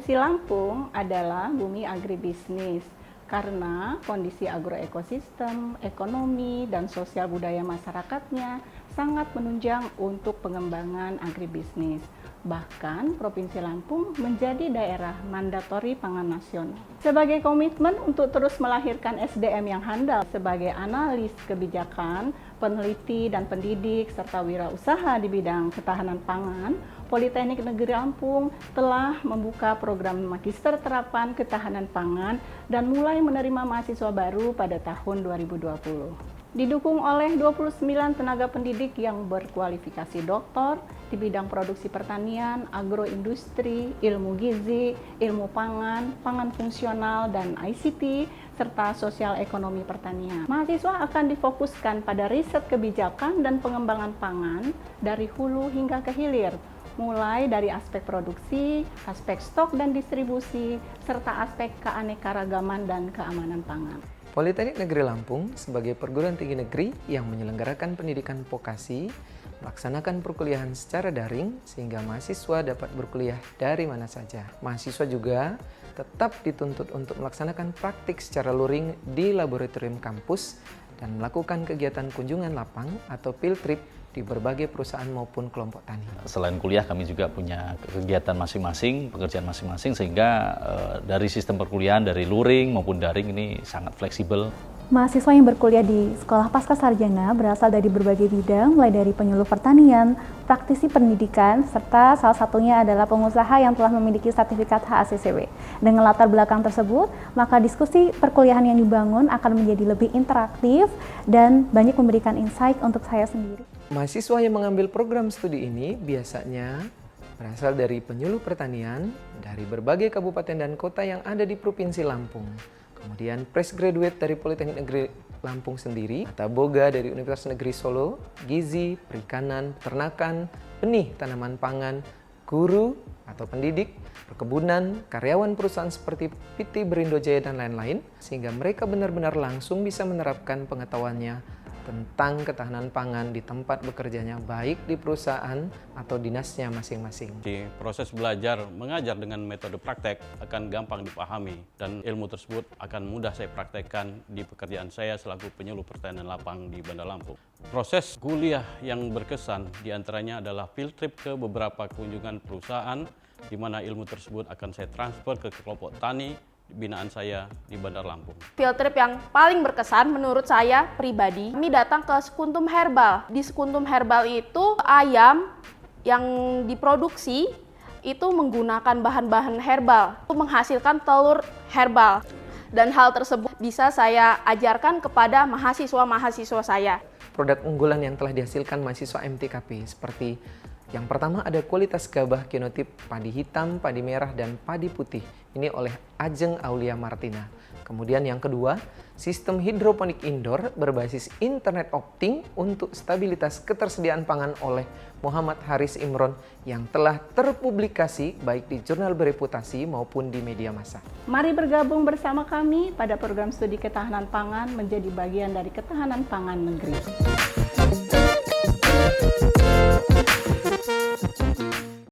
Provinsi Lampung adalah bumi agribisnis karena kondisi agroekosistem, ekonomi, dan sosial budaya masyarakatnya sangat menunjang untuk pengembangan agribisnis. Bahkan Provinsi Lampung menjadi daerah mandatori pangan nasional. Sebagai komitmen untuk terus melahirkan SDM yang handal sebagai analis kebijakan, peneliti dan pendidik, serta wirausaha di bidang ketahanan pangan, Politeknik Negeri Lampung telah membuka program Magister Terapan Ketahanan Pangan dan mulai menerima mahasiswa baru pada tahun 2020. Didukung oleh 29 tenaga pendidik yang berkualifikasi doktor di bidang produksi pertanian, agroindustri, ilmu gizi, ilmu pangan, pangan fungsional, dan ICT, serta sosial ekonomi pertanian. Mahasiswa akan difokuskan pada riset kebijakan dan pengembangan pangan dari hulu hingga ke hilir, mulai dari aspek produksi, aspek stok dan distribusi, serta aspek keanekaragaman dan keamanan pangan. Politeknik Negeri Lampung sebagai perguruan tinggi negeri yang menyelenggarakan pendidikan vokasi melaksanakan perkuliahan secara daring sehingga mahasiswa dapat berkuliah dari mana saja. Mahasiswa juga tetap dituntut untuk melaksanakan praktik secara luring di laboratorium kampus dan melakukan kegiatan kunjungan lapang atau field trip di berbagai perusahaan maupun kelompok tani. Selain kuliah kami juga punya kegiatan masing-masing, pekerjaan masing-masing sehingga dari sistem perkuliahan dari luring maupun daring ini sangat fleksibel. Mahasiswa yang berkuliah di Sekolah Pascasarjana berasal dari berbagai bidang, mulai dari penyuluh pertanian, praktisi pendidikan, serta salah satunya adalah pengusaha yang telah memiliki sertifikat HACCP. Dengan latar belakang tersebut, maka diskusi perkuliahan yang dibangun akan menjadi lebih interaktif dan banyak memberikan insight untuk saya sendiri. Mahasiswa yang mengambil program studi ini biasanya berasal dari penyuluh pertanian dari berbagai kabupaten dan kota yang ada di Provinsi Lampung. Kemudian fresh graduate dari Politeknik Negeri Lampung sendiri, Tata Boga dari Universitas Negeri Solo, gizi, perikanan, peternakan, benih, tanaman pangan, guru atau pendidik, perkebunan, karyawan perusahaan seperti PT Berindo Jaya dan lain-lain, sehingga mereka benar-benar langsung bisa menerapkan pengetahuannya tentang ketahanan pangan di tempat bekerjanya, baik di perusahaan atau dinasnya masing-masing. Di proses belajar mengajar dengan metode praktek akan gampang dipahami dan ilmu tersebut akan mudah saya praktekkan di pekerjaan saya selaku penyuluh pertanian lapang di Bandar Lampung. Proses kuliah yang berkesan diantaranya adalah field trip ke beberapa kunjungan perusahaan di mana ilmu tersebut akan saya transfer ke kelompok tani binaan saya di Bandar Lampung. Field trip yang paling berkesan menurut saya pribadi, kami datang ke Sekuntum Herbal. Di Sekuntum Herbal itu ayam yang diproduksi itu menggunakan bahan-bahan herbal untuk menghasilkan telur herbal. Dan hal tersebut bisa saya ajarkan kepada mahasiswa-mahasiswa saya. Produk unggulan yang telah dihasilkan mahasiswa MTKP seperti yang pertama ada kualitas gabah genotip padi hitam, padi merah, dan padi putih. Ini oleh Ajeng Aulia Martina. Kemudian yang kedua, sistem hidroponik indoor berbasis internet opting untuk stabilitas ketersediaan pangan oleh Muhammad Haris Imron yang telah terpublikasi baik di jurnal bereputasi maupun di media massa. Mari bergabung bersama kami pada program studi ketahanan pangan menjadi bagian dari ketahanan pangan negeri.